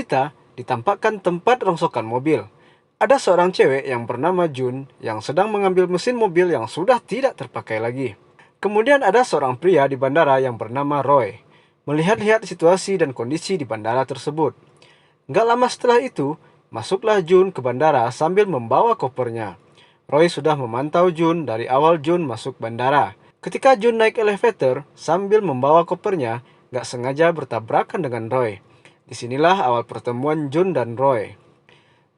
berita, ditampakkan tempat rongsokan mobil. Ada seorang cewek yang bernama Jun yang sedang mengambil mesin mobil yang sudah tidak terpakai lagi. Kemudian ada seorang pria di bandara yang bernama Roy. Melihat-lihat situasi dan kondisi di bandara tersebut. Gak lama setelah itu, masuklah Jun ke bandara sambil membawa kopernya. Roy sudah memantau Jun dari awal Jun masuk bandara. Ketika Jun naik elevator sambil membawa kopernya, gak sengaja bertabrakan dengan Roy. Disinilah awal pertemuan Jun dan Roy.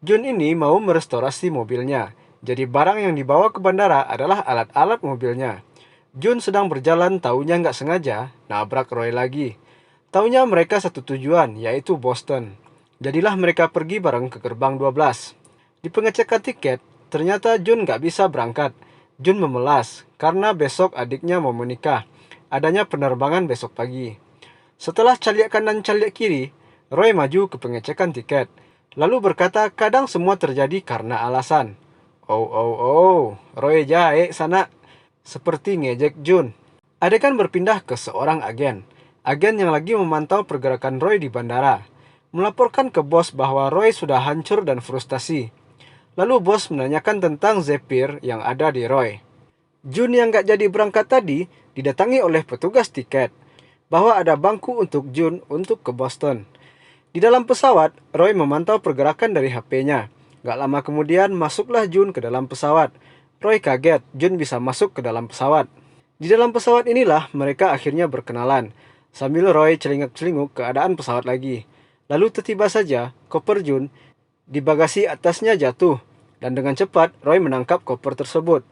Jun ini mau merestorasi mobilnya. Jadi barang yang dibawa ke bandara adalah alat-alat mobilnya. Jun sedang berjalan, taunya nggak sengaja nabrak Roy lagi. Taunya mereka satu tujuan, yaitu Boston. Jadilah mereka pergi bareng ke gerbang 12. Di pengecekan tiket, ternyata Jun nggak bisa berangkat. Jun memelas karena besok adiknya mau menikah. Adanya penerbangan besok pagi. Setelah caliak kanan caliak kiri, Roy maju ke pengecekan tiket. Lalu berkata kadang semua terjadi karena alasan. Oh, Roy jahe sana. Seperti ngejek Jun. Adegan berpindah ke seorang agen. Agen yang lagi memantau pergerakan Roy di bandara. Melaporkan ke bos bahwa Roy sudah hancur dan frustasi. Lalu bos menanyakan tentang Zephyr yang ada di Roy. Jun yang gak jadi berangkat tadi didatangi oleh petugas tiket. Bahwa ada bangku untuk Jun untuk ke Boston. Di dalam pesawat, Roy memantau pergerakan dari HP-nya. Gak lama kemudian masuklah Jun ke dalam pesawat. Roy kaget, Jun bisa masuk ke dalam pesawat. Di dalam pesawat inilah mereka akhirnya berkenalan. Sambil Roy celingak-celinguk keadaan pesawat lagi. Lalu tiba-tiba saja, koper Jun di bagasi atasnya jatuh. Dan dengan cepat, Roy menangkap koper tersebut.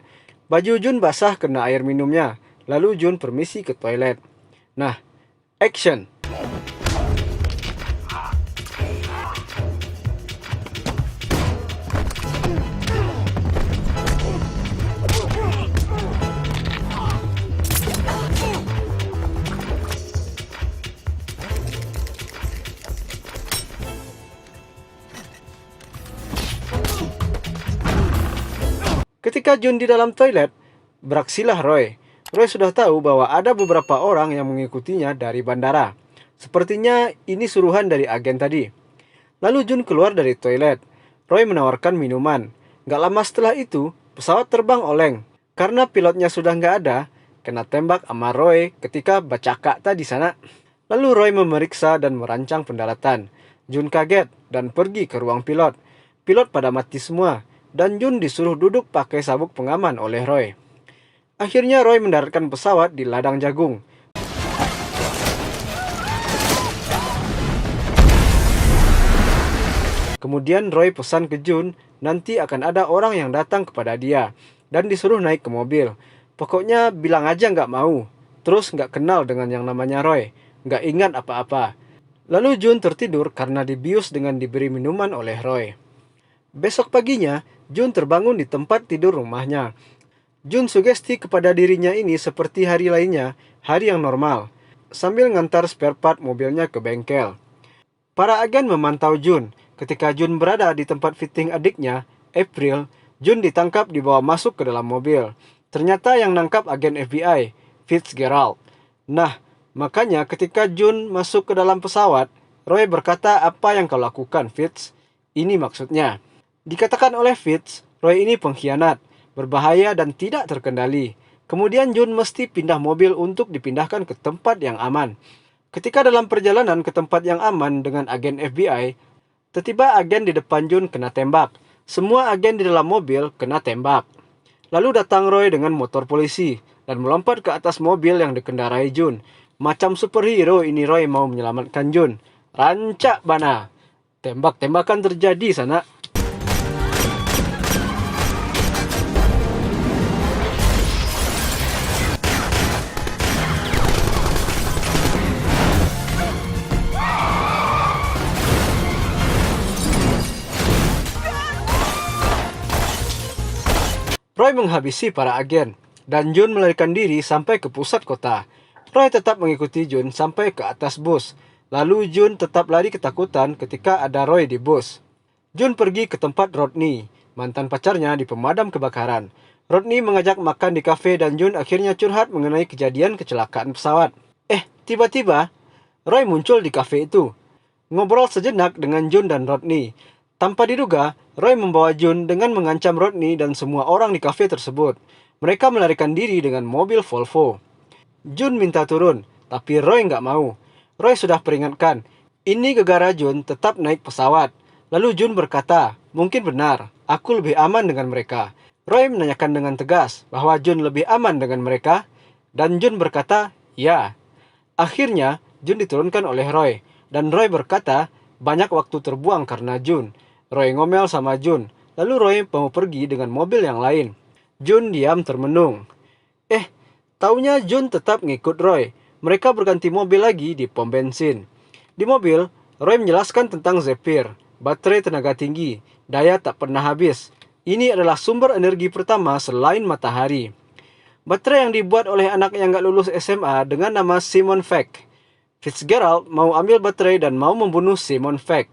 Baju Jun basah kena air minumnya. Lalu Jun permisi ke toilet. Nah, action! Ketika Jun di dalam toilet, beraksilah Roy. Roy sudah tahu bahwa ada beberapa orang yang mengikutinya dari bandara. Sepertinya ini suruhan dari agen tadi. Lalu Jun keluar dari toilet. Roy menawarkan minuman. Gak lama setelah itu, pesawat terbang oleng. Karena pilotnya sudah gak ada, kena tembak sama Roy ketika bacaka tadi sana. Lalu Roy memeriksa dan merancang pendaratan. Jun kaget dan pergi ke ruang pilot. Pilot pada mati semua. Dan Jun disuruh duduk pakai sabuk pengaman oleh Roy. Akhirnya Roy mendaratkan pesawat di ladang jagung. Kemudian Roy pesan ke Jun, nanti akan ada orang yang datang kepada dia. Dan disuruh naik ke mobil. Pokoknya bilang aja nggak mau. Terus nggak kenal dengan yang namanya Roy. Nggak ingat apa-apa. Lalu Jun tertidur karena dibius dengan diberi minuman oleh Roy. Besok paginya, Jun terbangun di tempat tidur rumahnya. Jun sugesti kepada dirinya ini seperti hari lainnya, hari yang normal, sambil ngantar spare part mobilnya ke bengkel. Para agen memantau Jun. Ketika Jun berada di tempat fitting adiknya, April, Jun ditangkap dibawa masuk ke dalam mobil. Ternyata yang nangkap agen FBI, Fitzgerald. Nah, makanya ketika Jun masuk ke dalam pesawat, Roy berkata, apa yang kau lakukan, Fitz? Ini maksudnya. Dikatakan oleh Fitz, Roy ini pengkhianat, berbahaya dan tidak terkendali. Kemudian Jun mesti pindah mobil untuk dipindahkan ke tempat yang aman. Ketika dalam perjalanan ke tempat yang aman dengan agen FBI, tiba-tiba agen di depan Jun kena tembak. Semua agen di dalam mobil kena tembak. Lalu datang Roy dengan motor polisi dan melompat ke atas mobil yang dikendarai Jun. Macam superhero ini Roy mau menyelamatkan Jun. Rancak bana. Tembak-tembakan terjadi sana. Roy menghabisi para agen, dan Jun melarikan diri sampai ke pusat kota. Roy tetap mengikuti Jun sampai ke atas bus. Lalu Jun tetap lari ketakutan ketika ada Roy di bus. Jun pergi ke tempat Rodney, mantan pacarnya di pemadam kebakaran. Rodney mengajak makan di kafe dan Jun akhirnya curhat mengenai kejadian kecelakaan pesawat. Tiba-tiba, Roy muncul di kafe itu. ngobrol sejenak dengan Jun dan Rodney. Tanpa diduga, Roy membawa Jun dengan mengancam Rodney dan semua orang di kafe tersebut. Mereka melarikan diri dengan mobil Volvo. Jun minta turun, tapi Roy nggak mau. Roy sudah peringatkan, ini gegara Jun tetap naik pesawat. Lalu Jun berkata, mungkin benar, aku lebih aman dengan mereka. Roy menanyakan dengan tegas bahwa Jun lebih aman dengan mereka, dan Jun berkata, ya. Akhirnya, Jun diturunkan oleh Roy, dan Roy berkata, banyak waktu terbuang karena Jun. Roy ngomel sama Jun, lalu Roy mau pergi dengan mobil yang lain. Jun diam termenung. Taunya Jun tetap ngikut Roy. Mereka berganti mobil lagi di pom bensin. Di mobil, Roy menjelaskan tentang Zephyr, baterai tenaga tinggi, daya tak pernah habis. Ini adalah sumber energi pertama selain matahari. Baterai yang dibuat oleh anak yang gak lulus SMA dengan nama Simon Fake. Fitzgerald mau ambil baterai dan mau membunuh Simon Fake.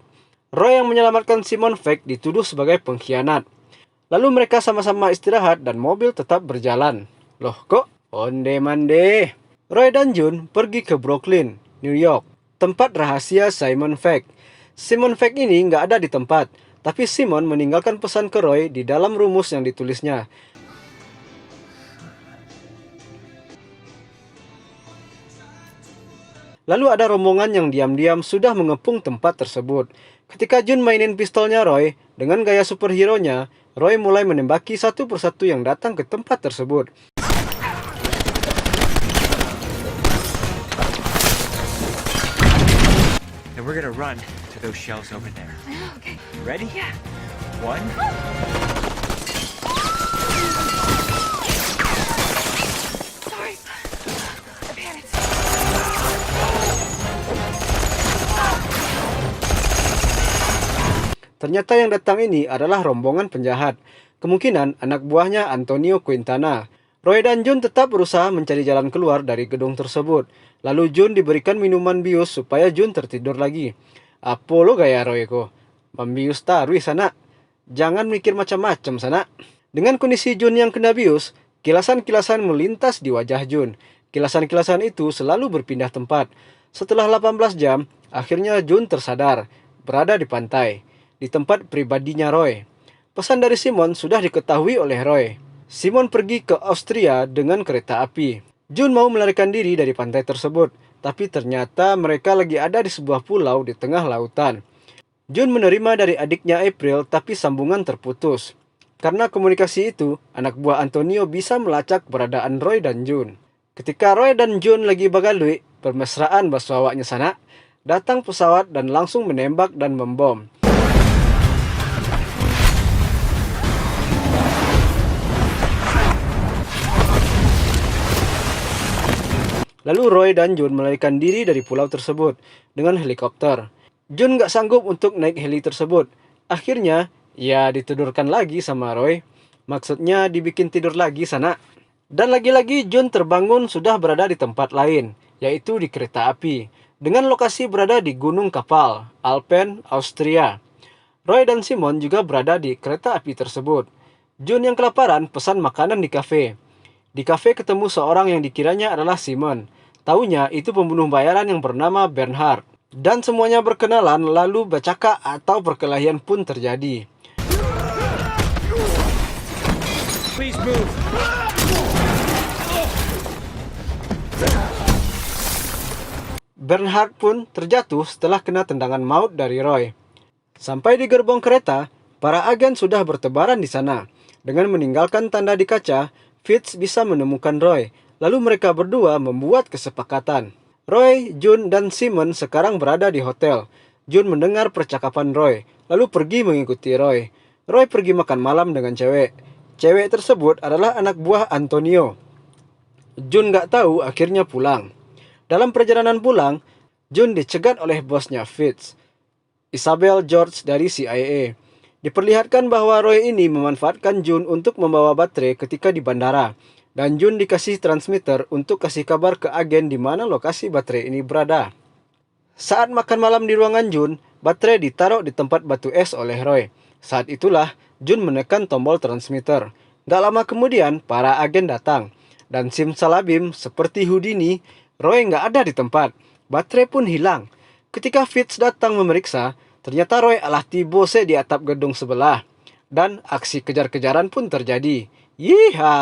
Roy yang menyelamatkan Simon Fake dituduh sebagai pengkhianat. Lalu mereka sama-sama istirahat dan mobil tetap berjalan. Loh kok? Onde-mande. Roy dan Jun pergi ke Brooklyn, New York, tempat rahasia Simon Fake. Simon Fake ini nggak ada di tempat, tapi Simon meninggalkan pesan ke Roy di dalam rumus yang ditulisnya. Lalu ada rombongan yang diam-diam sudah mengepung tempat tersebut. Ketika Jun mainin pistolnya Roy, dengan gaya superhero-nya, Roy mulai menembaki satu persatu yang datang ke tempat tersebut. And we're gonna run to those shelves over there. Okay. Ready? Yeah. 1. Sorry. I panicked. Ternyata yang datang ini adalah rombongan penjahat. Kemungkinan anak buahnya Antonio Quintana. Roy dan Jun tetap berusaha mencari jalan keluar dari gedung tersebut. Lalu Jun diberikan minuman bius supaya Jun tertidur lagi. Apa lo gaya Roy ko? Membius tarui sana. Jangan mikir macam-macam sana. Dengan kondisi Jun yang kena bius, kilasan-kilasan melintas di wajah Jun. Kilasan-kilasan itu selalu berpindah tempat. Setelah 18 jam, akhirnya Jun tersadar, berada di pantai, di tempat pribadinya Roy. Pesan dari Simon sudah diketahui oleh Roy. Simon pergi ke Austria dengan kereta api. Jun mau melarikan diri dari pantai tersebut, tapi ternyata mereka lagi ada di sebuah pulau di tengah lautan. Jun menerima dari adiknya April, tapi sambungan terputus. Karena komunikasi itu, anak buah Antonio bisa melacak keberadaan Roy dan Jun. Ketika Roy dan Jun lagi bagalui, bermesraan bahasa awaknya sana, datang pesawat dan langsung menembak dan membom. Lalu Roy dan Jun melarikan diri dari pulau tersebut dengan helikopter. Jun gak sanggup untuk naik heli tersebut. Akhirnya, ya ditidurkan lagi sama Roy. Maksudnya dibikin tidur lagi sana. Dan lagi-lagi Jun terbangun sudah berada di tempat lain, yaitu di kereta api. Dengan lokasi berada di Gunung Kapal, Alpen, Austria. Roy dan Simon juga berada di kereta api tersebut. Jun yang kelaparan pesan makanan di kafe. Di kafe ketemu seorang yang dikiranya adalah Simon. Taunya itu pembunuh bayaran yang bernama Bernhard. Dan semuanya berkenalan lalu bercakap atau perkelahian pun terjadi. Please move. Bernhard pun terjatuh setelah kena tendangan maut dari Roy. Sampai di gerbong kereta, para agen sudah bertebaran di sana. Dengan meninggalkan tanda di kaca, Fitz bisa menemukan Roy. Lalu mereka berdua membuat kesepakatan. Roy, Jun, dan Simon sekarang berada di hotel. Jun mendengar percakapan Roy, lalu pergi mengikuti Roy. Roy pergi makan malam dengan cewek. Cewek tersebut adalah anak buah Antonio. Jun gak tahu akhirnya pulang. Dalam perjalanan pulang, Jun dicegat oleh bosnya Fitz, Isabel George dari CIA. Diperlihatkan bahwa Roy ini memanfaatkan Jun untuk membawa baterai ketika di bandara. Dan Jun dikasih transmitter untuk kasih kabar ke agen di mana lokasi baterai ini berada. Saat makan malam di ruangan Jun, baterai ditaruh di tempat batu es oleh Roy. Saat itulah Jun menekan tombol transmitter. Gak lama kemudian, para agen datang. Dan simsalabim seperti Houdini, Roy gak ada di tempat. Baterai pun hilang. Ketika Fitz datang memeriksa, ternyata Roy alah tibose di atap gedung sebelah. Dan aksi kejar-kejaran pun terjadi. Yiha!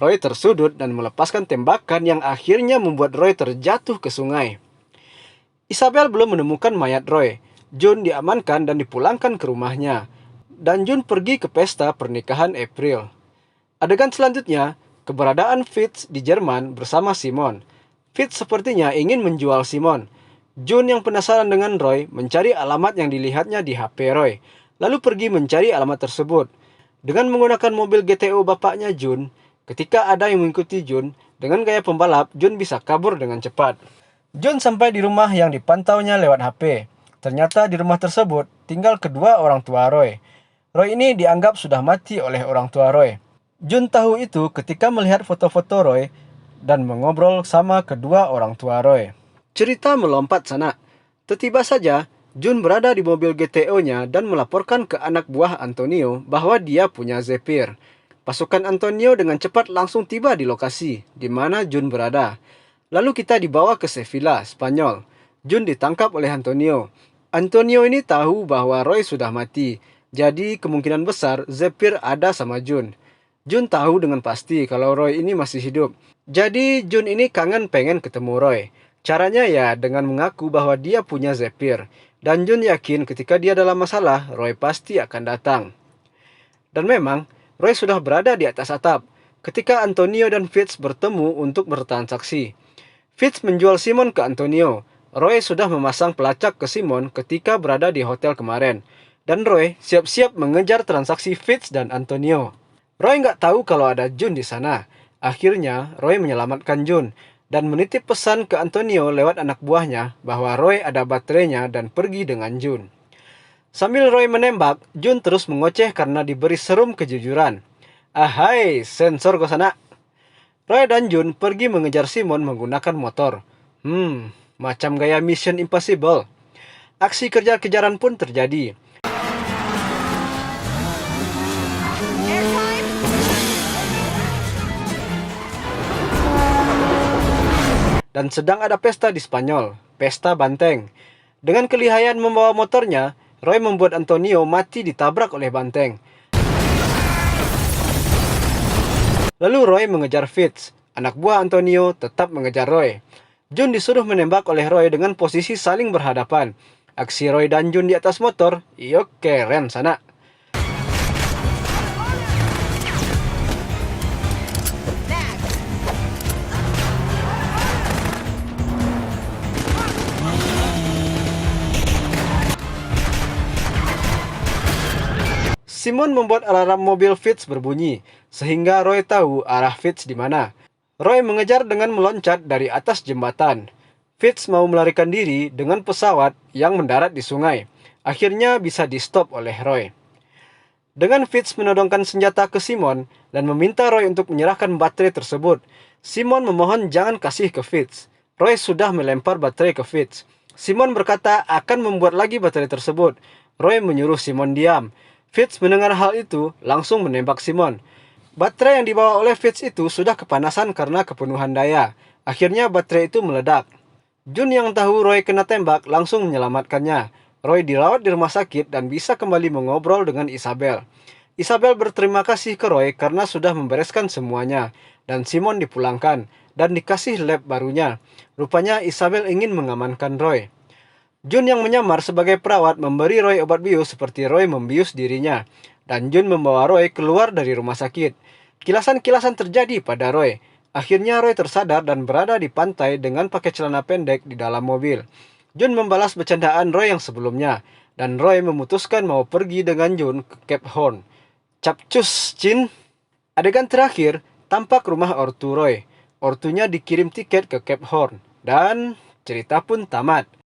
Roy tersudut dan melepaskan tembakan yang akhirnya membuat Roy terjatuh ke sungai. Isabel belum menemukan mayat Roy. June diamankan dan dipulangkan ke rumahnya. Dan June pergi ke pesta pernikahan April. Adegan selanjutnya, keberadaan Fitz di Jerman bersama Simon. Fitz sepertinya ingin menjual Simon. June yang penasaran dengan Roy mencari alamat yang dilihatnya di HP Roy, lalu pergi mencari alamat tersebut. Dengan menggunakan mobil GTO bapaknya June, ketika ada yang mengikuti June, dengan gaya pembalap, June bisa kabur dengan cepat. June sampai di rumah yang dipantaunya lewat HP. Ternyata di rumah tersebut tinggal kedua orang tua Roy. Roy ini dianggap sudah mati oleh orang tua Roy. June tahu itu ketika melihat foto-foto Roy dan mengobrol sama kedua orang tua Roy. Cerita melompat sana. Tiba saja, June berada di mobil GTO-nya dan melaporkan ke anak buah Antonio bahwa dia punya Zephyr. Pasukan Antonio dengan cepat langsung tiba di lokasi di mana June berada. Lalu kita dibawa ke Sevilla, Spanyol. June ditangkap oleh Antonio. Antonio ini tahu bahwa Roy sudah mati. Jadi kemungkinan besar Zephyr ada sama June. June tahu dengan pasti kalau Roy ini masih hidup. Jadi June ini kangen pengen ketemu Roy. Caranya ya dengan mengaku bahwa dia punya Zephyr. Dan June yakin ketika dia dalam masalah, Roy pasti akan datang. Dan memang, Roy sudah berada di atas atap ketika Antonio dan Fitz bertemu untuk bertransaksi. Fitz menjual Simon ke Antonio. Roy sudah memasang pelacak ke Simon ketika berada di hotel kemarin. Dan Roy siap-siap mengejar transaksi Fitz dan Antonio. Roy nggak tahu kalau ada June di sana. Akhirnya, Roy menyelamatkan June dan menitip pesan ke Antonio lewat anak buahnya bahwa Roy ada baterainya dan pergi dengan June. Sambil Roy menembak, June terus mengoceh karena diberi serum kejujuran. Ahai, sensor ke sana. Roy dan June pergi mengejar Simon menggunakan motor. Macam gaya Mission Impossible. Aksi kejar-kejaran pun terjadi. Dan sedang ada pesta di Spanyol, pesta banteng. Dengan kelihayan membawa motornya, Roy membuat Antonio mati ditabrak oleh banteng. Lalu Roy mengejar Fitz. Anak buah Antonio tetap mengejar Roy. June disuruh menembak oleh Roy dengan posisi saling berhadapan. Aksi Roy dan June di atas motor, iyo keren sana. Simon membuat alarm mobil Fitz berbunyi, sehingga Roy tahu arah Fitz di mana. Roy mengejar dengan meloncat dari atas jembatan. Fitz mau melarikan diri dengan pesawat yang mendarat di sungai. Akhirnya bisa di-stop oleh Roy. Dengan Fitz menodongkan senjata ke Simon dan meminta Roy untuk menyerahkan baterai tersebut, Simon memohon jangan kasih ke Fitz. Roy sudah melempar baterai ke Fitz. Simon berkata akan membuat lagi baterai tersebut. Roy menyuruh Simon diam. Fitz mendengar hal itu, langsung menembak Simon. Baterai yang dibawa oleh Fitz itu sudah kepanasan karena kepenuhan daya. Akhirnya baterai itu meledak. June yang tahu Roy kena tembak langsung menyelamatkannya. Roy dirawat di rumah sakit dan bisa kembali mengobrol dengan Isabel. Isabel berterima kasih ke Roy karena sudah membereskan semuanya. Dan Simon dipulangkan dan dikasih lab barunya. Rupanya Isabel ingin mengamankan Roy. June yang menyamar sebagai perawat memberi Roy obat bius seperti Roy membius dirinya. Dan June membawa Roy keluar dari rumah sakit. Kilasan-kilasan terjadi pada Roy. Akhirnya Roy tersadar dan berada di pantai dengan pakai celana pendek di dalam mobil. June membalas bercandaan Roy yang sebelumnya. Dan Roy memutuskan mau pergi dengan June ke Cape Horn. Capcus, Cin. Adegan terakhir, tampak rumah ortu Roy. Ortunya dikirim tiket ke Cape Horn. Dan cerita pun tamat.